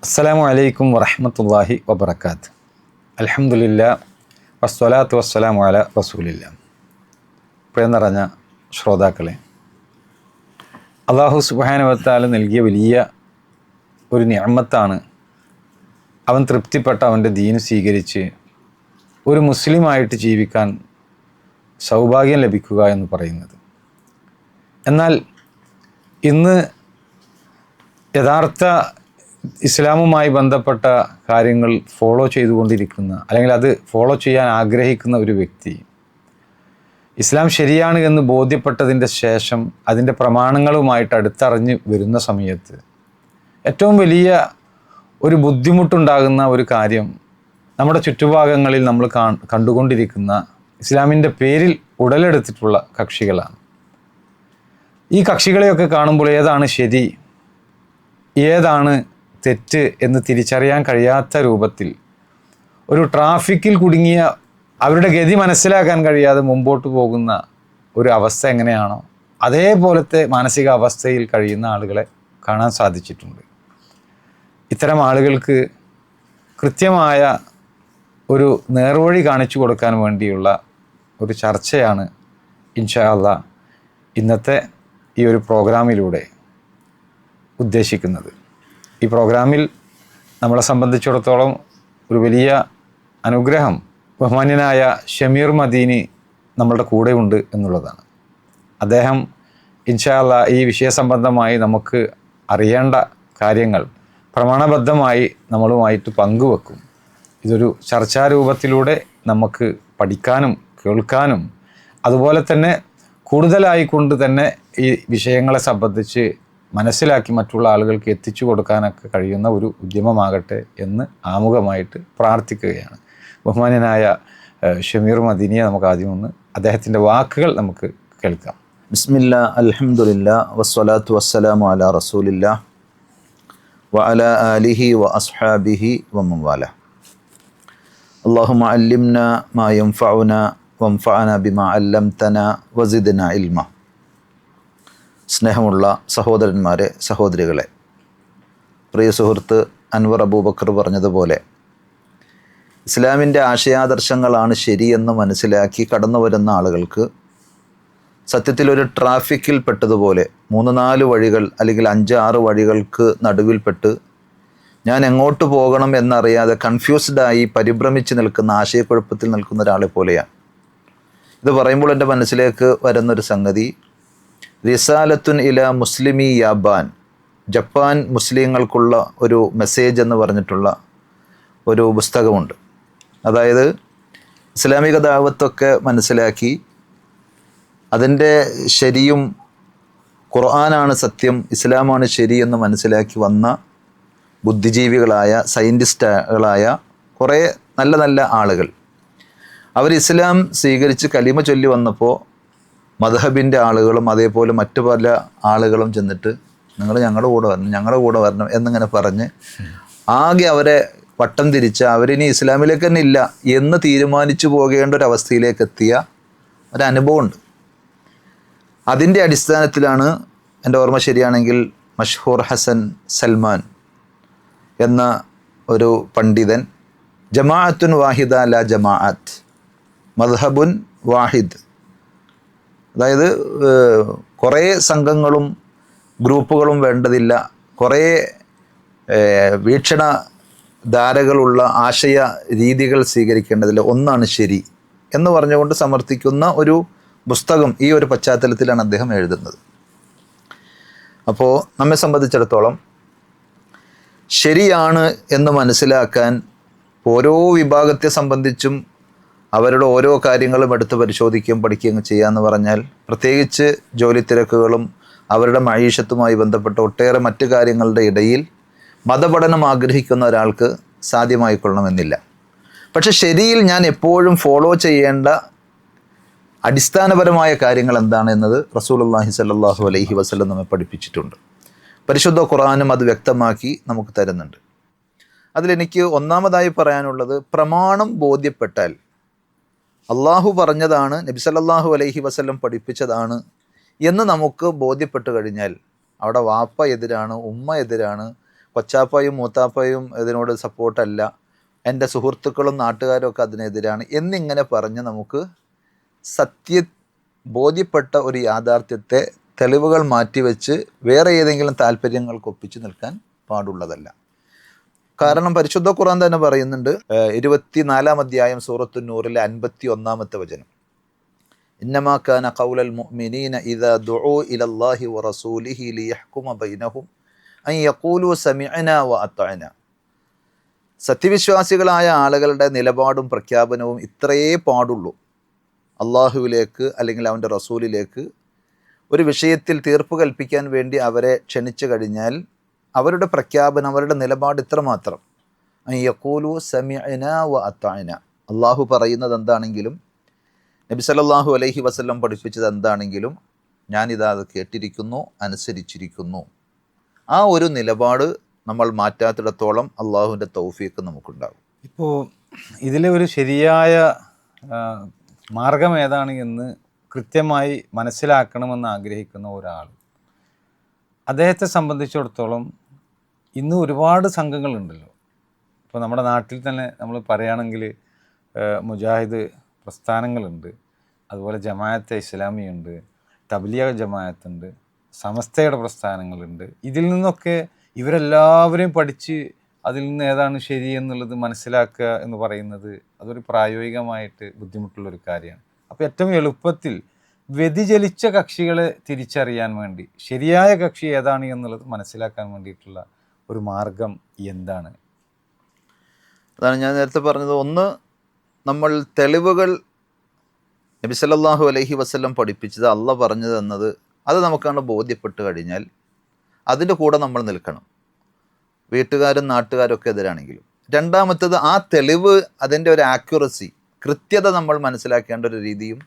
അസ്സലാമു അലൈക്കും വറഹ്മത്തുള്ളാഹി വബറകാത്ത്. അൽഹംദുലില്ലാ വസ്സലാത്തു വസ്സലാമു അലാ റസൂലില്ലാ. പ്രിയ നിറഞ്ഞ ശ്രോതാക്കളെ, അല്ലാഹു സുബ്ഹാനഹു വ തആല നൽകിയ വലിയ ഒരു നിഅമത്താണ് അവൻ തൃപ്തിപ്പെട്ട അവൻ്റെ ദീൻ സ്വീകരിച്ച് ഒരു മുസ്ലിമായിട്ട് ജീവിക്കാൻ സൗഭാഗ്യം ലഭിക്കുക എന്ന് പറയുന്നത്. എന്നാൽ ഇന്ന് യഥാർത്ഥ ഇസ്ലാമുമായി ബന്ധപ്പെട്ട കാര്യങ്ങൾ ഫോളോ ചെയ്തുകൊണ്ടിരിക്കുന്ന, അല്ലെങ്കിൽ അത് ഫോളോ ചെയ്യാൻ ആഗ്രഹിക്കുന്ന ഒരു വ്യക്തി ഇസ്ലാം ശരിയാണ് എന്ന് ബോധ്യപ്പെട്ടതിൻ്റെ ശേഷം അതിൻ്റെ പ്രമാണങ്ങളുമായിട്ട് അടുത്തറിഞ്ഞ് വരുന്ന സമയത്ത് ഏറ്റവും വലിയ ഒരു ബുദ്ധിമുട്ടുണ്ടാകുന്ന ഒരു കാര്യം നമ്മുടെ ചുറ്റുഭാഗങ്ങളിൽ നമ്മൾ കണ്ടുകൊണ്ടിരിക്കുന്ന ഇസ്ലാമിൻ്റെ പേരിൽ ഉടലെടുത്തിട്ടുള്ള കക്ഷികളാണ്. ഈ കക്ഷികളെയൊക്കെ കാണുമ്പോൾ ഏതാണ് ശരി, ഏതാണ് തെറ്റ് എന്ന് തിരിച്ചറിയാൻ കഴിയാത്ത രൂപത്തിൽ ഒരു ട്രാഫിക്കിൽ കുടുങ്ങിയ അവരുടെ ഗതി മനസ്സിലാക്കാൻ കഴിയാതെ മുമ്പോട്ട് പോകുന്ന ഒരു അവസ്ഥ എങ്ങനെയാണോ അതേപോലത്തെ മാനസികാവസ്ഥയിൽ കഴിയുന്ന ആളുകളെ കാണാൻ സാധിച്ചിട്ടുണ്ട്. ഇത്തരം ആളുകൾക്ക് കൃത്യമായ ഒരു നേർവഴി കാണിച്ചു കൊടുക്കാൻ വേണ്ടിയുള്ള ഒരു ചർച്ചയാണ് ഇൻഷാ അല്ലാഹ് ഇന്നത്തെ ഈ ഒരു പ്രോഗ്രാമിലൂടെ ഉദ്ദേശിക്കുന്നത്. ഈ പ്രോഗ്രാമിൽ നമ്മളെ സംബന്ധിച്ചിടത്തോളം ഒരു വലിയ അനുഗ്രഹം ബഹുമാന്യനായ ഷമീർ മദീനി നമ്മളുടെ കൂടെ ഉണ്ട് എന്നുള്ളതാണ്. അദ്ദേഹം ഇൻഷാ അല്ലാഹ് ഈ വിഷയസംബന്ധമായി നമുക്ക് അറിയേണ്ട കാര്യങ്ങൾ പ്രമാണബദ്ധമായി നമ്മളുമായിട്ട് പങ്കുവെക്കും. ഇതൊരു ചർച്ചാരൂപത്തിലൂടെ നമുക്ക് പഠിക്കാനും കേൾക്കാനും അതുപോലെ തന്നെ കൂടുതലായിക്കൊണ്ട് തന്നെ ഈ വിഷയങ്ങളെ സംബന്ധിച്ച് മനസ്സിലാക്കി മറ്റുള്ള ആളുകൾക്ക് എത്തിച്ചു കൊടുക്കാനൊക്കെ കഴിയുന്ന ഒരു ഉദ്യമമാകട്ടെ എന്ന് ആമുഖമായിട്ട് പ്രാർത്ഥിക്കുകയാണ്. ബഹുമാന്യനായ ഷമീർ മദീനിയെ നമുക്ക് ആദ്യം ഒന്ന് അദ്ദേഹത്തിൻ്റെ വാക്കുകൾ നമുക്ക് കേൾക്കാം. ബിസ്മില്ലാ അൽഹംദുലില്ലാ വസ്സലാത്തു വസ്സലാമു അലാ റസൂലില്ലാ വ അലാ ആലിഹി വ അസ്ഹാബിഹി വമൻ വാല. അല്ലാഹുമ്മ അല്ലിംനാ മാ യൻഫഉനാ വൻഫഅനാ ബിമാ അല്ലംതനാ വസിദ്നാ ഇൽമ. സ്നേഹമുള്ള സഹോദരന്മാരെ, സഹോദരികളെ, പ്രിയ സുഹൃത്ത് അൻവർ അബൂബക്കർ പറഞ്ഞതുപോലെ ഇസ്ലാമിൻ്റെ ആശയാദർശങ്ങളാണ് ശരിയെന്ന് മനസ്സിലാക്കി കടന്നു വരുന്ന ആളുകൾക്ക് സത്യത്തിൽ ഒരു ട്രാഫിക്കിൽ പെട്ടതുപോലെ 3-4 വഴികൾ അല്ലെങ്കിൽ 5-6 വഴികൾക്ക് നടുവിൽപ്പെട്ട് ഞാൻ എങ്ങോട്ട് പോകണം എന്നറിയാതെ കൺഫ്യൂസ്ഡായി പരിഭ്രമിച്ച് നിൽക്കുന്ന, ആശയക്കുഴപ്പത്തിൽ നിൽക്കുന്ന ഒരാളെ പോലെയാണ്. ഇത് പറയുമ്പോൾ എൻ്റെ മനസ്സിലേക്ക് വരുന്നൊരു സംഗതി റിസാലത്തുൻ ഇല മുസ്ലിമി യാബാൻ, ജപ്പാൻ മുസ്ലിങ്ങൾക്കുള്ള ഒരു മെസ്സേജ് എന്ന് പറഞ്ഞിട്ടുള്ള ഒരു പുസ്തകമുണ്ട്. അതായത് ഇസ്ലാമിക ദഅവത്തൊക്കെ മനസ്സിലാക്കി അതിൻ്റെ ശരിയും ഖുർആനാണ് സത്യം, ഇസ്ലാമാണ് ശരി എന്ന് മനസ്സിലാക്കി വന്ന ബുദ്ധിജീവികളായ സയൻറ്റിസ്റ്റുകളായ കുറേ നല്ല നല്ല ആളുകൾ അവർ ഇസ്ലാം സ്വീകരിച്ച് കലിമ ചൊല്ലി വന്നപ്പോൾ മദ്ഹബിൻ്റെ ആളുകളും അതേപോലെ മറ്റു പല ആളുകളും ചെന്നിട്ട് നിങ്ങൾ ഞങ്ങളുടെ കൂടെ വരണം എന്നിങ്ങനെ പറഞ്ഞ് ആകെ അവരെ വട്ടം തിരിച്ച് അവരിനി ഇസ്ലാമിലേക്ക് തന്നെ ഇല്ല എന്ന് തീരുമാനിച്ചു പോകേണ്ട ഒരവസ്ഥയിലേക്ക് എത്തിയ ഒരനുഭവമുണ്ട്. അതിൻ്റെ അടിസ്ഥാനത്തിലാണ് എൻ്റെ ഓർമ്മ ശരിയാണെങ്കിൽ മഷ്ഹൂർ ഹസൻ സൽമാൻ എന്ന ഒരു പണ്ഡിതൻ ജമാഅത്തുൻ വാഹിദ ല ജമാഅത്ത്, മദ്ഹബുൻ വാഹിദ്, അതായത് കുറേ സംഘങ്ങളും ഗ്രൂപ്പുകളും വേണ്ടതില്ല, കുറേ വീക്ഷണധാരകളുള്ള ആശയ രീതികൾ സ്വീകരിക്കേണ്ടതില്ല, ഒന്നാണ് ശരി എന്ന് പറഞ്ഞുകൊണ്ട് സമർത്ഥിക്കുന്ന ഒരു പുസ്തകം ഈ ഒരു പശ്ചാത്തലത്തിലാണ് അദ്ദേഹം എഴുതുന്നത്. അപ്പോൾ നമ്മെ സംബന്ധിച്ചിടത്തോളം ശരിയാണ് എന്ന് മനസ്സിലാക്കാൻ ഓരോ വിഭാഗത്തെ സംബന്ധിച്ചും അവരുടെ ഓരോ കാര്യങ്ങളും എടുത്ത് പരിശോധിക്കുകയും പഠിക്കുകയും ചെയ്യാമെന്ന് പറഞ്ഞാൽ, പ്രത്യേകിച്ച് ജോലി തിരക്കുകളും അവരുടെ മഈഷത്തുമായി ബന്ധപ്പെട്ട ഒട്ടേറെ മറ്റു കാര്യങ്ങളുടെ ഇടയിൽ മതപഠനം ആഗ്രഹിക്കുന്ന ഒരാൾക്ക് സാധ്യമായിക്കൊള്ളണമെന്നില്ല. പക്ഷെ ശരിയിൽ ഞാൻ എപ്പോഴും ഫോളോ ചെയ്യേണ്ട അടിസ്ഥാനപരമായ കാര്യങ്ങൾ എന്താണ് എന്നത് റസൂലുള്ളാഹി സ്വല്ലല്ലാഹു അലൈഹി വസല്ലം നമ്മെ പഠിപ്പിച്ചിട്ടുണ്ട്. പരിശുദ്ധ ഖുർആനും അത് വ്യക്തമാക്കി നമുക്ക് തരുന്നുണ്ട്. അതിലെനിക്ക് ഒന്നാമതായി പറയാനുള്ളത്, പ്രമാണം ബോധ്യപ്പെട്ടാൽ അള്ളാഹു പറഞ്ഞതാണ്, നബി സല്ലല്ലാഹു അലൈഹി വസല്ലം പഠിപ്പിച്ചതാണ് എന്ന് നമുക്ക് ബോധ്യപ്പെട്ട് കഴിഞ്ഞാൽ അവിടെ വാപ്പ എതിരാണ്, ഉമ്മ എതിരാണ്, കൊച്ചാപ്പയും മൂത്താപ്പയും ഇതിനോട് സപ്പോർട്ടല്ല, എൻ്റെ സുഹൃത്തുക്കളും നാട്ടുകാരും ഒക്കെ അതിനെതിരാണ് എന്നിങ്ങനെ പറഞ്ഞ് നമുക്ക് ബോധ്യപ്പെട്ട ഒരു യാഥാർത്ഥ്യത്തെ തെളിവുകൾ മാറ്റിവെച്ച് വേറെ ഏതെങ്കിലും താല്പര്യങ്ങൾക്കൊപ്പിച്ച് നിൽക്കാൻ പാടുള്ളതല്ല. കാരണം പരിശുദ്ധ ഖുർആൻ തന്നെ പറയുന്നുണ്ട്, 24-ാം അധ്യായം സൂറത്തു നൂറിലെ 51-ാമത്തെ വചനം, ഇന്നമാ കാന ഖൗലൽ മുഅ്മിനീന ഇദാ ദുഊ ഇലല്ലാഹി വറസൂലിഹി ലിയഹ്കുമ ബൈനഹും അൻ യഖൂലു സമിഅനാ വഅതഅനാ. സത്യവിശ്വാസികളായ ആളുകളുടെ നിലപാടും പ്രഖ്യാപനവും ഇത്രയേ പാടുള്ളൂ. അള്ളാഹുവിലേക്ക് അല്ലെങ്കിൽ അവൻ്റെ റസൂലിലേക്ക് ഒരു വിഷയത്തിൽ തീർപ്പ് കൽപ്പിക്കാൻ വേണ്ടി അവരെ ക്ഷണിച്ചു കഴിഞ്ഞാൽ അവരുടെ പ്രഖ്യാപനം, അവരുടെ നിലപാട് ഇത്രമാത്രം, അൻ യഖൂലു സമിഅനാ വഅതഅനാ. അള്ളാഹു പറയുന്നത് എന്താണെങ്കിലും നബി സല്ലല്ലാഹു അലൈഹി വസല്ലം പഠിപ്പിച്ചത് എന്താണെങ്കിലും ഞാനിതാ അത് കേട്ടിരിക്കുന്നു, അനുസരിച്ചിരിക്കുന്നു. ആ ഒരു നിലപാട് നമ്മൾ മാറ്റാത്തിടത്തോളം അള്ളാഹുവിൻ്റെ തൗഫീഖ് നമുക്കുണ്ടാകും. ഇപ്പോൾ ഇതിലെ ഒരു ശരിയായ മാർഗം ഏതാണ് എന്ന് കൃത്യമായി മനസ്സിലാക്കണമെന്ന് ആഗ്രഹിക്കുന്ന ഒരാൾ, അദ്ദേഹത്തെ സംബന്ധിച്ചിടത്തോളം ഇന്ന് ഒരുപാട് സംഘങ്ങളുണ്ടല്ലോ. ഇപ്പോൾ നമ്മുടെ നാട്ടിൽ തന്നെ നമ്മൾ പറയുകയാണെങ്കിൽ മുജാഹിദ് പ്രസ്ഥാനങ്ങളുണ്ട്, അതുപോലെ ജമാഅത്തെ ഇസ്ലാമിയുണ്ട്, തബ്ലീഗ് ജമാഅത്തുണ്ട്, സമസ്തയുടെ പ്രസ്ഥാനങ്ങളുണ്ട്. ഇതിൽ നിന്നൊക്കെ ഇവരെല്ലാവരെയും പഠിച്ച് അതിൽ നിന്ന് ഏതാണ് ശരി എന്നുള്ളത് മനസ്സിലാക്കുക എന്ന് പറയുന്നത് അതൊരു പ്രായോഗികമായിട്ട് ബുദ്ധിമുട്ടുള്ളൊരു കാര്യമാണ്. അപ്പോൾ ഏറ്റവും എളുപ്പത്തിൽ വ്യതിചലിച്ച കക്ഷികളെ തിരിച്ചറിയാൻ വേണ്ടി ശരിയായ കക്ഷി ഏതാണ് എന്നുള്ളത് മനസ്സിലാക്കാൻ വേണ്ടിയിട്ടുള്ള ഒരു മാർഗം എന്താണ്? അതാണ് ഞാൻ നേരത്തെ പറഞ്ഞത്. ഒന്ന്, നമ്മൾ തെളിവുകൾ നബി സല്ലല്ലാഹു അലൈഹി വസല്ലം പഠിപ്പിച്ചത്, അള്ളാഹ് പറഞ്ഞത് എന്നത് അത് നമുക്കാണ് ബോധ്യപ്പെട്ട് കഴിഞ്ഞാൽ അതിൻ്റെ കൂടെ നമ്മൾ നിൽക്കണം, വീട്ടുകാരും നാട്ടുകാരും ഒക്കെ എതിരാണെങ്കിലും. രണ്ടാമത്തേത്, ആ തെളിവ് അതിൻ്റെ ഒരു ആക്യുറസി, കൃത്യത നമ്മൾ മനസ്സിലാക്കേണ്ട ഒരു രീതിയും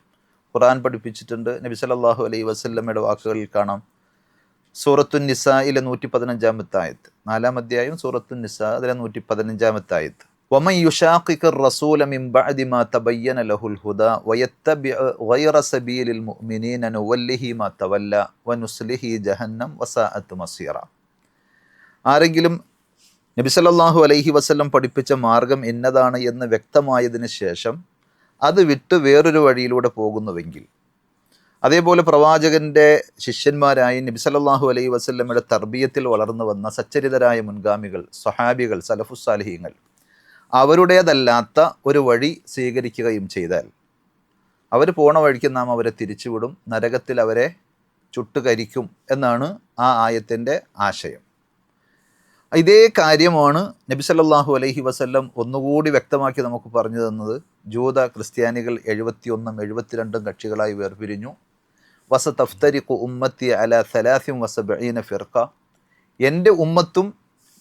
ഖുർആൻ പഠിപ്പിച്ചിട്ടുണ്ട്. നബി സല്ലല്ലാഹു അലൈഹി വസല്ലമയുടെ വാക്കുകളിൽ കാണാം, സൂറത്തുൻ നിസായിലെ 115-ാമത്തെ ആയത്ത്, 4-ാം അധ്യായം സൂറത്തുൻ നിസാ അതിലെ 115-ാമത്തെ ആയത്ത്, വമൻ യുശാഖിഖിർ റസൂല മിൻ ബഅദി മാ തബയ്യന ലഹുൽ ഹുദാ വയത്തബിഅ ഗൈറ സബീലിൽ മുഅ്മിനീന നുവല്ലിഹി മാ തവല്ല വനുസ്ലിഹി ജഹന്നം വസാഅത്ത് മസീറ. ആരെങ്കിലും നബി സല്ലല്ലാഹു അലൈഹി വസല്ലം പഠിപ്പിച്ച മാർഗം എന്നതാണ് എന്ന് വ്യക്തമായതിന് ശേഷം അത് വിട്ട് വേറൊരു വഴിയിലൂടെ പോകുന്നുവെങ്കിൽ, അതേപോലെ പ്രവാചകൻ്റെ ശിഷ്യന്മാരായി നബി സല്ലല്ലാഹു അലൈഹി വസല്ലമയുടെ തർബിയത്തിൽ വളർന്നു വന്ന സച്ചരിതരായ മുൻഗാമികൾ, സ്വഹാബികൾ, സലഫുസ്സാലിഹീങ്ങൾ അവരുടേതല്ലാത്ത ഒരു വഴി സ്വീകരിക്കുകയും ചെയ്താൽ അവർ പോണ വഴിക്ക് നാം അവരെ തിരിച്ചുവിടും, നരകത്തിൽ അവരെ ചുട്ടുകരിക്കും എന്നാണ് ആ ആയത്തിൻ്റെ ആശയം. ഇതേ കാര്യമാണ് നബി സല്ലല്ലാഹു അലൈഹി വസല്ലം ഒന്നുകൂടി വ്യക്തമാക്കി നമുക്ക് പറഞ്ഞു തന്നത്. ജൂത ക്രിസ്ത്യാനികൾ 71ഉം 72ഉം കക്ഷികളായി വേർപിരിഞ്ഞു. വസതഫ്തരിഖു ഉമ്മത്തി അലാ 73 ഫിർഖ. എൻ്റെ ഉമ്മത്തും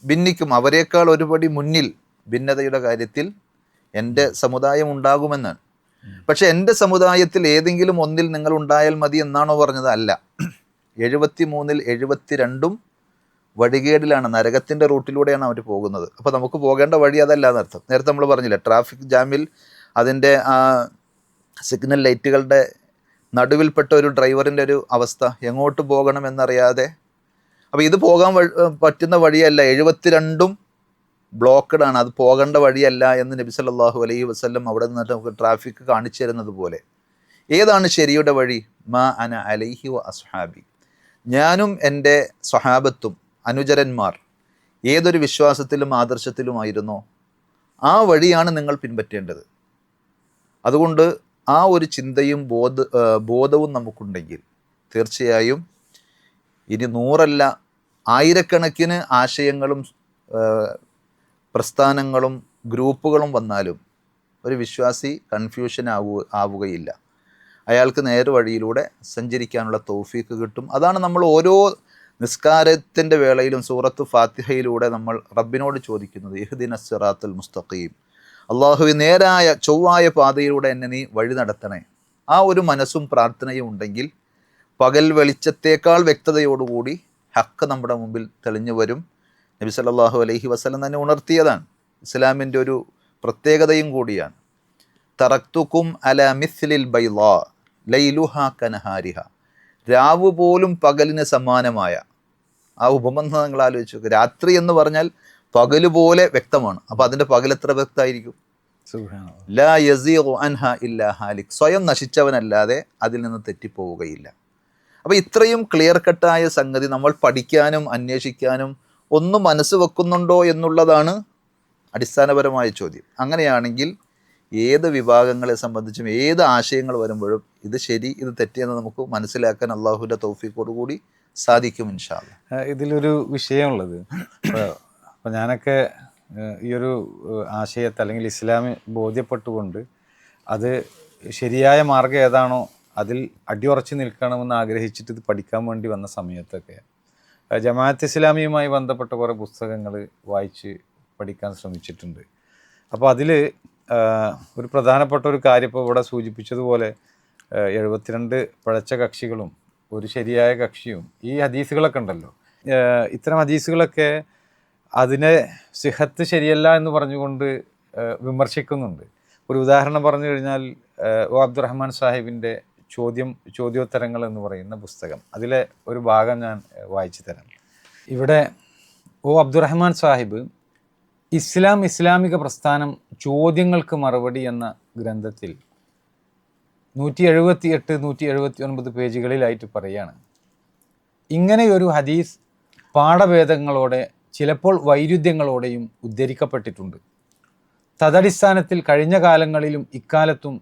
ഭിന്നിക്കും, അവരെക്കാൾ ഒരുപടി മുന്നിൽ ഭിന്നതയുടെ കാര്യത്തിൽ എൻ്റെ സമുദായം ഉണ്ടാകുമെന്നാണ്. പക്ഷെ എൻ്റെ സമുദായത്തിൽ ഏതെങ്കിലും ഒന്നിൽ നിങ്ങൾ ഉണ്ടായാൽ മതി എന്നാണോ പറഞ്ഞത്? അല്ല. 73-ൽ 72ഉം വഴികേടിലാണ്, നരകത്തിൻ്റെ റൂട്ടിലൂടെയാണ് അവർ പോകുന്നത്. അപ്പോൾ നമുക്ക് പോകേണ്ട വഴി അതല്ല എന്നർത്ഥം. നേരത്തെ നമ്മൾ പറഞ്ഞില്ല, ട്രാഫിക് ജാമിൽ അതിൻ്റെ ആ സിഗ്നൽ ലൈറ്റുകളുടെ നടുവിൽപ്പെട്ട ഒരു ഡ്രൈവറിൻ്റെ ഒരു അവസ്ഥ, എങ്ങോട്ട് പോകണം എന്നറിയാതെ. അപ്പോൾ ഇത് പോകാൻ പറ്റുന്ന വഴിയല്ല, 72ഉം ബ്ലോക്കഡാണ്, അത് പോകേണ്ട വഴിയല്ല എന്ന് നബി സല്ലല്ലാഹു അലൈഹി വസല്ലം അവിടെ നിന്നിട്ട് നമുക്ക് ട്രാഫിക് കാണിച്ചു തരുന്നത് പോലെ. ഏതാണ് ശരിയുടെ വഴി? മാ അന അലൈഹി വ അസ്ഹാബി, ഞാനും എൻ്റെ സ്വഹാബത്തും അനുചരന്മാർ ഏതൊരു വിശ്വാസത്തിലും ആദർശത്തിലുമായിരുന്നോ ആ വഴിയാണ് നിങ്ങൾ പിൻപറ്റേണ്ടത്. അതുകൊണ്ട് ആ ഒരു ചിന്തയും ബോധവും നമുക്കുണ്ടെങ്കിൽ തീർച്ചയായും ഇനി 100 അല്ല 1000കണക്കിന് ആശയങ്ങളും പ്രസ്ഥാനങ്ങളും ഗ്രൂപ്പുകളും വന്നാലും ഒരു വിശ്വാസി കൺഫ്യൂഷൻ ആവുകയില്ല. അയാൾക്ക് നേർവഴിയിലൂടെ സഞ്ചരിക്കാനുള്ള തൗഫീക്ക് കിട്ടും. അതാണ് നമ്മൾ ഓരോ നിസ്കാരത്തിൻ്റെ വേളയിലും സൂറത്ത് ഫാത്തിഹയിലൂടെ നമ്മൾ റബ്ബിനോട് ചോദിക്കുന്നത്, ഇഹ്ദിനസ് സിറാത്തുൽ മുസ്തഖീം, അള്ളാഹുവേ നേരായ ചൊവ്വായ പാതയിലൂടെ എന്നെ നീ വഴി നടത്തണേ. ആ ഒരു മനസ്സും പ്രാർത്ഥനയും ഉണ്ടെങ്കിൽ പകൽ വെളിച്ചത്തേക്കാൾ വ്യക്തതയോടുകൂടി ഹക്ക് നമ്മുടെ മുമ്പിൽ തെളിഞ്ഞു വരും. നബി സല്ലല്ലാഹു അലൈഹി വസല്ലം തന്നെ ഉണർത്തിയതാണ്, ഇസ്ലാമിൻ്റെ ഒരു പ്രത്യേകതയും കൂടിയാണ്. തറക്തുക്കും അല മിസ്ലിൽ ബൈളാ ലൈലുഹ കനഹാരിഹ, രാവ് പോലും പകലിന് സമാനമായ ആ ഉപമ നിങ്ങൾ ആലോചിച്ച് നോക്കുക. രാത്രി എന്ന് പറഞ്ഞാൽ പകല് പോലെ വ്യക്തമാണ്. അപ്പോൾ അതിൻ്റെ പകൽ എത്ര വ്യക്തമായിരിക്കും? സുബ്ഹാനല്ലാഹ്. ലാ യസീഗു അൻഹ ഇല്ലാ ഹാലിക്, സ്വയം നശിച്ചവനല്ലാതെ അതിൽ നിന്ന് തെറ്റിപ്പോവുകയില്ല. അപ്പോൾ ഇത്രയും ക്ലിയർ കട്ടായ സംഗതി നമ്മൾ പഠിക്കാനും അന്വേഷിക്കാനും ഒന്ന് മനസ്സ് വെക്കുന്നുണ്ടോ എന്നുള്ളതാണ് അടിസ്ഥാനപരമായ ചോദ്യം. അങ്ങനെയാണെങ്കിൽ ഏത് വിഭാഗങ്ങളെ സംബന്ധിച്ചും ഏത് ആശയങ്ങൾ വരുമ്പോഴും ഇത് ശരി ഇത് തെറ്റിയെന്ന് നമുക്ക് മനസ്സിലാക്കാൻ അള്ളാഹുവിൻ്റെ തൗഫീഖോടുകൂടി സാധിക്കും ഇൻഷാ അല്ലാഹ്. ഇതിലൊരു വിഷയമുള്ളത്, അപ്പോൾ ഞാനൊക്കെ ഈ ഒരു ആശയത്തെ അല്ലെങ്കിൽ ഇസ്ലാമി ബോധ്യപ്പെട്ടുകൊണ്ട് അത് ശരിയായ മാർഗ്ഗം ഏതാണോ അതിൽ അടിയുറച്ച് നിൽക്കണമെന്ന് ആഗ്രഹിച്ചിട്ട് ഇത് പഠിക്കാൻ വേണ്ടി വന്ന സമയത്തൊക്കെ ജമാഅത്ത് ഇസ്ലാമിയുമായി ബന്ധപ്പെട്ട കുറേ പുസ്തകങ്ങൾ വായിച്ച് പഠിക്കാൻ ശ്രമിച്ചിട്ടുണ്ട്. അപ്പോൾ അതിൽ ഒരു പ്രധാനപ്പെട്ട ഒരു കാര്യം ഇപ്പോൾ ഇവിടെ സൂചിപ്പിച്ചതുപോലെ 72 പിഴച്ച കക്ഷികളും ഒരു ശരിയായ കക്ഷിയും ഈ ഹദീസുകളൊക്കെ ഉണ്ടല്ലോ. ഇത്തരം ഹദീസുകളൊക്കെ അതിനെ സിഹത്ത് ശരിയല്ല എന്ന് പറഞ്ഞുകൊണ്ട് വിമർശിക്കുന്നുണ്ട്. ഒരു ഉദാഹരണം പറഞ്ഞു കഴിഞ്ഞാൽ ഒ അബ്ദുറഹ്മാൻ സാഹിബിൻ്റെ ചോദ്യോത്തരങ്ങൾ എന്ന് പറയുന്ന പുസ്തകം, അതിലെ ഒരു ഭാഗം ഞാൻ വായിച്ചു തരാം. ഇവിടെ ഒ അബ്ദുറഹ്മാൻ സാഹിബ് ഇസ്ലാമിക പ്രസ്ഥാനം ചോദ്യങ്ങൾക്ക് മറുപടി എന്ന ഗ്രന്ഥത്തിൽ 178, 179 പേജുകളിലായിട്ട് പറയുകയാണ്, ഇങ്ങനെയൊരു ഹദീസ് പാഠഭേദങ്ങളോടെ ചിലപ്പോൾ വൈരുദ്ധ്യങ്ങളോടെയും ഉദ്ധരിക്കപ്പെട്ടിട്ടുണ്ട്. തദടിസ്ഥാനത്തിൽ കഴിഞ്ഞ കാലങ്ങളിലും ഇക്കാലത്തും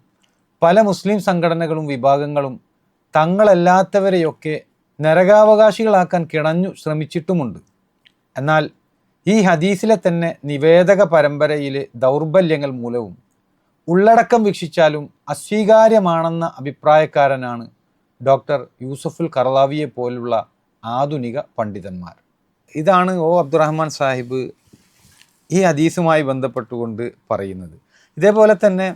പല മുസ്ലിം സംഘടനകളും വിഭാഗങ്ങളും തങ്ങളല്ലാത്തവരെയൊക്കെ നരകാവകാശികളാക്കാൻ കിണഞ്ഞു ശ്രമിച്ചിട്ടുമുണ്ട്. എന്നാൽ ഈ ഹദീസിലെ തന്നെ നിവേദക പരമ്പരയിലെ ദൗർബല്യങ്ങൾ മൂലവും ഉള്ളടക്കം വീക്ഷിച്ചാലും അസ്വീകാര്യമാണെന്ന അഭിപ്രായക്കാരനാണ് ഡോക്ടർ യൂസഫുൽ കർലാവിയെ പോലുള്ള ആധുനിക പണ്ഡിതന്മാർ. ഇതാണ് ഒ അബ്ദുറഹ്മാൻ സാഹിബ് ഈ ഹദീസുമായി ബന്ധപ്പെട്ടുകൊണ്ട് പറയുന്നത്. ഇതേപോലെ തന്നെ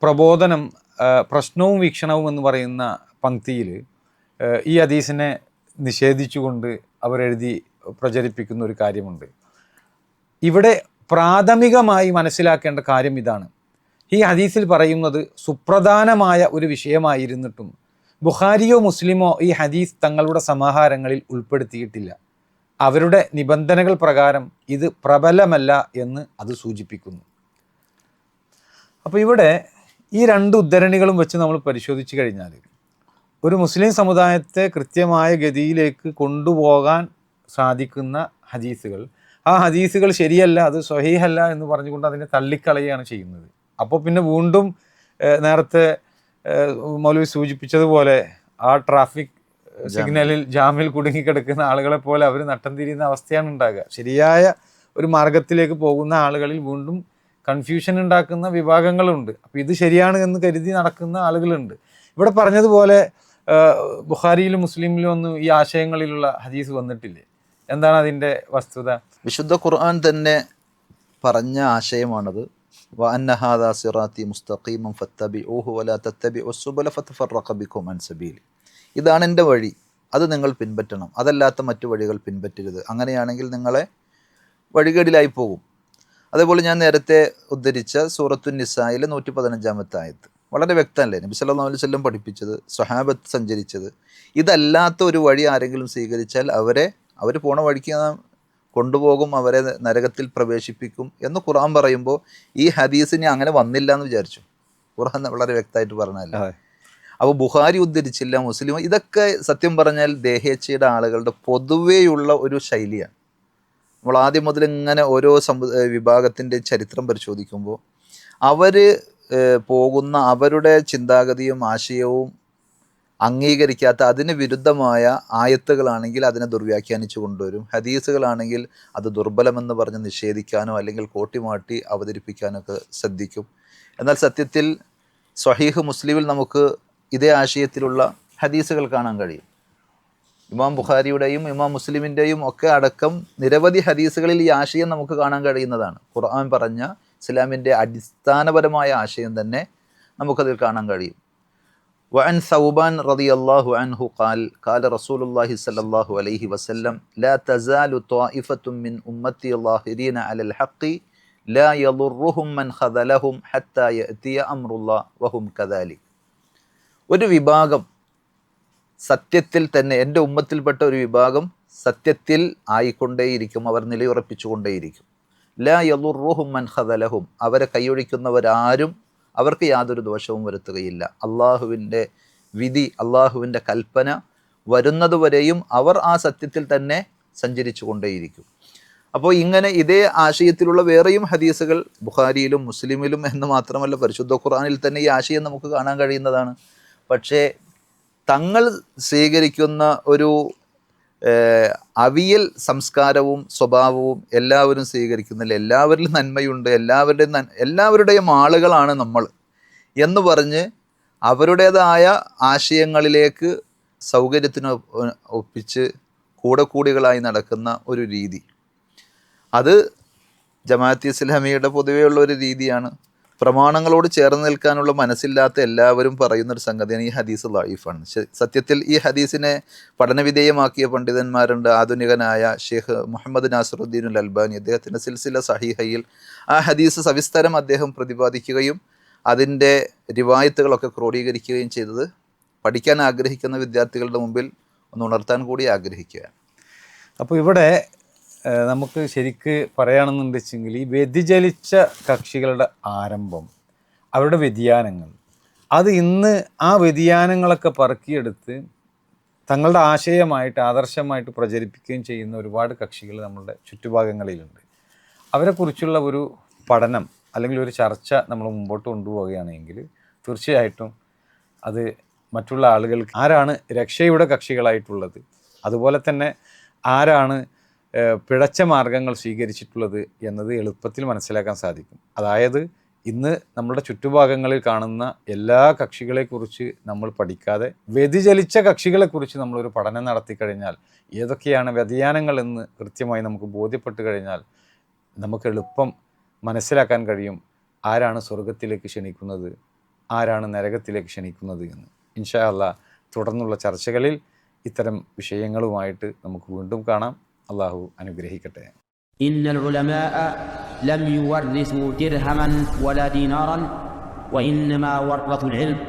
പ്രബോധനം, പ്രശ്നവും വീക്ഷണവും എന്ന് പറയുന്ന പങ്ക്തിയിൽ ഈ ഹദീസിനെ നിഷേധിച്ചുകൊണ്ട് അവരെഴുതി പ്രചരിപ്പിക്കുന്ന ഒരു കാര്യമുണ്ട്. ഇവിടെ പ്രാഥമികമായി മനസ്സിലാക്കേണ്ട കാര്യം ഇതാണ്: ഈ ഹദീസിൽ പറയുന്നത് സുപ്രധാനമായ ഒരു വിഷയമായിരുന്നിട്ടും ബുഖാരിയോ മുസ്ലിമോ ഈ ഹദീസ് തങ്ങളുടെ സമാഹാരങ്ങളിൽ ഉൾപ്പെടുത്തിയിട്ടില്ല. അവരുടെ നിബന്ധനകൾ പ്രകാരം ഇത് പ്രബലമല്ല എന്ന് അത് സൂചിപ്പിക്കുന്നു. അപ്പോൾ ഇവിടെ ഈ 2 ഉദ്ധരണികളും വെച്ച് നമ്മൾ പരിശോധിച്ച് കഴിഞ്ഞാൽ ഒരു മുസ്ലിം സമുദായത്തെ കൃത്യമായ ഗതിയിലേക്ക് കൊണ്ടുപോകാൻ സാധിക്കുന്ന ഹദീസുകൾ, ആ ഹദീസുകൾ ശരിയല്ല, അത് സ്വഹീഹല്ല എന്ന് പറഞ്ഞുകൊണ്ട് അതിനെ തള്ളിക്കളയുകയാണ് ചെയ്യുന്നത്. അപ്പോൾ പിന്നെ വീണ്ടും നേരത്തെ മൗലവി സൂചിപ്പിച്ചതുപോലെ ആ ട്രാഫിക് സിഗ്നലിൽ ജാമിൽ കുടുങ്ങിക്കിടക്കുന്ന ആളുകളെ പോലെ അവർ നട്ടം തിരിയുന്ന അവസ്ഥയാണ് ഉണ്ടാകുക. ശരിയായ ഒരു മാർഗത്തിലേക്ക് പോകുന്ന ആളുകളിൽ വീണ്ടും കൺഫ്യൂഷൻ ഉണ്ടാക്കുന്ന വിഭാഗങ്ങളുണ്ട്. അപ്പോൾ ഇത് ശരിയാണ് എന്ന് കരുതി നടക്കുന്ന ആളുകളുണ്ട്. ഇവിടെ പറഞ്ഞതുപോലെ ബുഖാരിയിലും മുസ്ലിമിലും ഒന്നും ഈ ആശയങ്ങളിലുള്ള ഹദീസ് വന്നിട്ടില്ലേ? എന്താണ് അതിൻ്റെ വസ്തുത? വിശുദ്ധ ഖുർആൻ തന്നെ പറഞ്ഞ ആശയമാണത്. വഅന്ന ഹാദാ സിറാത്തി മുസ്തഖീമൻ ഫത്തബിഊഹു വലാ തത്തബിഉസ് സുബല ഫതഫറഖ ബികും അൻ സബീലി. ഇതാണ് എൻ്റെ വഴി, അത് നിങ്ങൾ പിൻപറ്റണം, അതല്ലാത്ത മറ്റു വഴികൾ പിൻപറ്റരുത്. അങ്ങനെയാണെങ്കിൽ നിങ്ങളെ വഴികേടിലായി പോകും. അതേപോലെ ഞാൻ നേരത്തെ ഉദ്ധരിച്ച സൂറത്തുൻ നിസായിലെ 115-ാമത്തെ ആയത്ത് വളരെ വ്യക്തമല്ലേ? നബി സല്ലല്ലാഹു അലൈഹി വസല്ലം പഠിപ്പിച്ചത്, സ്വഹാബത്ത് സഞ്ചരിച്ചത്, ഇതല്ലാത്ത ഒരു വഴി ആരെങ്കിലും സ്വീകരിച്ചാൽ അവർ പോണ വഴിക്ക് കൊണ്ടുപോകും, അവരെ നരകത്തിൽ പ്രവേശിപ്പിക്കും എന്ന് ഖുർആൻ പറയുമ്പോൾ ഈ ഹദീസിന് അങ്ങനെ വന്നില്ല എന്ന് വിചാരിച്ചു. ഖുർആൻ വളരെ വ്യക്തമായിട്ട് പറഞ്ഞല്ല. അപ്പോൾ ബുഖാരി ഉദ്ധരിച്ചില്ല, മുസ്ലിം, ഇതൊക്കെ സത്യം പറഞ്ഞാൽ ദേഹേച്ഛയുടെ ആളുകളുടെ പൊതുവെയുള്ള ഒരു ശൈലിയാണ്. നമ്മൾ ആദ്യം മുതൽ ഇങ്ങനെ ഓരോ വിഭാഗത്തിൻ്റെ ചരിത്രം പരിശോധിക്കുമ്പോൾ അവർ പോകുന്ന അവരുടെ ചിന്താഗതിയും ആശയവും അംഗീകരിക്കാത്ത അതിന് വിരുദ്ധമായ ആയത്തുകളാണെങ്കിൽ അതിനെ ദുർവ്യാഖ്യാനിച്ചു കൊണ്ടുവരും. ഹദീസുകളാണെങ്കിൽ അത് ദുർബലമെന്ന് പറഞ്ഞ് നിഷേധിക്കാനോ അല്ലെങ്കിൽ കോട്ടിമാട്ടി അവതരിപ്പിക്കാനോ ഒക്കെ ശ്രദ്ധിക്കും. എന്നാൽ സത്യത്തിൽ സ്വഹീഹ് മുസ്ലിമിൽ നമുക്ക് ഇതേ ആശയത്തിലുള്ള ഹദീസുകൾ കാണാൻ കഴിയും. ഇമാം ബുഖാരിയുടെയും ഇമാം മുസ്ലിമിൻ്റെയും ഒക്കെ അടക്കം നിരവധി ഹദീസുകളിൽ ഈ ആശയം നമുക്ക് കാണാൻ കഴിയുന്നതാണ്. ഖുർആൻ പറഞ്ഞ ഇസ്ലാമിൻ്റെ അടിസ്ഥാനപരമായ ആശയം തന്നെ നമുക്കതിൽ കാണാൻ കഴിയും. وعن ثوبان رضي الله عنه قال قال رسول الله صلى الله عليه وسلم لا تزال طائفة من أمتي ظاهرين على الحق لا يضرهم من خذلهم حتى يأتي أمر الله وهم كذلك. ഒരു വിഭാഗം സത്യത്തിൽ തന്നെ, എൻ്റെ ഉമ്മത്തിൽപ്പെട്ട ഒരു വിഭാഗം സത്യത്തിൽ ആയിക്കൊണ്ടേയിരിക്കും, അവർ നിലയുറപ്പിച്ചുകൊണ്ടേയിരിക്കും. ലാ യളുറുഹും മൻ ഖദലഹും, അവരെ കൈയൊഴിക്കുന്നവരാരും അവർക്ക് യാതൊരു ദോഷവും വരുത്തുകയില്ല. അള്ളാഹുവിൻ്റെ വിധി, അള്ളാഹുവിൻ്റെ കൽപ്പന വരുന്നതുവരെയും അവർ ആ സത്യത്തിൽ തന്നെ സഞ്ചരിച്ചു കൊണ്ടേയിരിക്കും. അപ്പോൾ ഇങ്ങനെ ഇതേ ആശയത്തിലുള്ള വേറെയും ഹദീസുകൾ ബുഖാരിയിലും മുസ്ലിമിലും എന്ന് മാത്രമല്ല പരിശുദ്ധ ഖുർആനിൽ തന്നെ ഈ ആശയം നമുക്ക് കാണാൻ കഴിയുന്നതാണ്. പക്ഷേ തങ്ങൾ സ്വീകരിക്കുന്ന ഒരു അവിയൽ സംസ്കാരവും സ്വഭാവവും എല്ലാവരും സ്വീകരിക്കുന്നില്ല. എല്ലാവരിലും നന്മയുണ്ട്, എല്ലാവരുടെയും ആളുകളാണ് നമ്മൾ എന്ന് പറഞ്ഞ് അവരുടേതായ ആശയങ്ങളിലേക്ക് സൗകര്യത്തിന് ഒപ്പിച്ച് കൂടക്കൂടികളായി നടക്കുന്ന ഒരു രീതി, അത് ജമാഅത്തെ ഇസ്ലാമിയുടെ പൊതുവെയുള്ള ഒരു രീതിയാണ്. പ്രമാണങ്ങളോട് ചേർന്ന് നിൽക്കാനുള്ള മനസ്സില്ലാത്ത എല്ലാവരും പറയുന്നൊരു സംഗതിയാണ് ഈ ഹദീസ് ദഈഫാണ്. സത്യത്തിൽ ഈ ഹദീസിനെ പഠനവിധേയമാക്കിയ പണ്ഡിതന്മാരുണ്ട്. ആധുനികനായ ഷെയ്ഖ് മുഹമ്മദ് നാസിറുദ്ദീൻ അൽബാനി അദ്ദേഹത്തിൻ്റെ സിൽസില സഹീഹയിൽ ആ ഹദീസ് സവിസ്തരം അദ്ദേഹം പ്രതിപാദിക്കുകയും അതിൻ്റെ റിവായത്തുകളൊക്കെ ക്രോഡീകരിക്കുകയും ചെയ്തത് പഠിക്കാൻ ആഗ്രഹിക്കുന്ന വിദ്യാർത്ഥികളുടെ മുമ്പിൽ ഒന്ന് ഉണർത്താൻ കൂടി ആഗ്രഹിക്കുകയാണ്. അപ്പോൾ ഇവിടെ നമുക്ക് ശരിക്ക് പറയുകയാണെന്ന് വെച്ചെങ്കിൽ ഈ വ്യതിചലിച്ച കക്ഷികളുടെ ആരംഭം, അവരുടെ വ്യതിയാനങ്ങൾ, അത് ഇന്ന് ആ വ്യതിയാനങ്ങളൊക്കെ പറക്കിയെടുത്ത് തങ്ങളുടെ ആശയമായിട്ട് ആദർശമായിട്ട് പ്രചരിപ്പിക്കുകയും ചെയ്യുന്ന ഒരുപാട് കക്ഷികൾ നമ്മുടെ ചുറ്റുഭാഗങ്ങളിലുണ്ട്. അവരെക്കുറിച്ചുള്ള ഒരു പഠനം അല്ലെങ്കിൽ ഒരു ചർച്ച നമ്മൾ മുമ്പോട്ട് കൊണ്ടുപോവുകയാണെങ്കിൽ തീർച്ചയായിട്ടും അത് മറ്റുള്ള ആളുകൾക്ക് ആരാണ് രക്ഷയുടെ കക്ഷികളായിട്ടുള്ളത്, അതുപോലെ തന്നെ ആരാണ് പിഴച്ച മാർഗങ്ങൾ സ്വീകരിച്ചിട്ടുള്ളത് എന്നത് എളുപ്പത്തിൽ മനസ്സിലാക്കാൻ സാധിക്കും. അതായത് ഇന്ന് നമ്മുടെ ചുറ്റുഭാഗങ്ങളിൽ കാണുന്ന എല്ലാ കക്ഷികളെക്കുറിച്ച് നമ്മൾ പഠിക്കാതെ വ്യതിചലിച്ച കക്ഷികളെക്കുറിച്ച് നമ്മളൊരു പഠനം നടത്തി കഴിഞ്ഞാൽ ഏതൊക്കെയാണ് വ്യതിയാനങ്ങൾ എന്ന് കൃത്യമായി നമുക്ക് ബോധ്യപ്പെട്ട് കഴിഞ്ഞാൽ നമുക്ക് എളുപ്പം മനസ്സിലാക്കാൻ കഴിയും ആരാണ് സ്വർഗത്തിലേക്ക് ക്ഷണിക്കുന്നത്, ആരാണ് നരകത്തിലേക്ക് ക്ഷണിക്കുന്നത് എന്ന്. ഇൻഷാ അല്ലാഹ് തുടർന്നുള്ള ചർച്ചകളിൽ ഇത്തരം വിഷയങ്ങളുമായിട്ട് നമുക്ക് വീണ്ടും കാണാം. അള്ളാഹു അനുഗ്രഹിക്കട്ടെ. ഇന്നൽ ഉലമാഅ ലം യുവർരിസു ദിർഹമൻ വലാ ദീനാറൻ വഇന്നമാ വറസു അൽ ഇൽം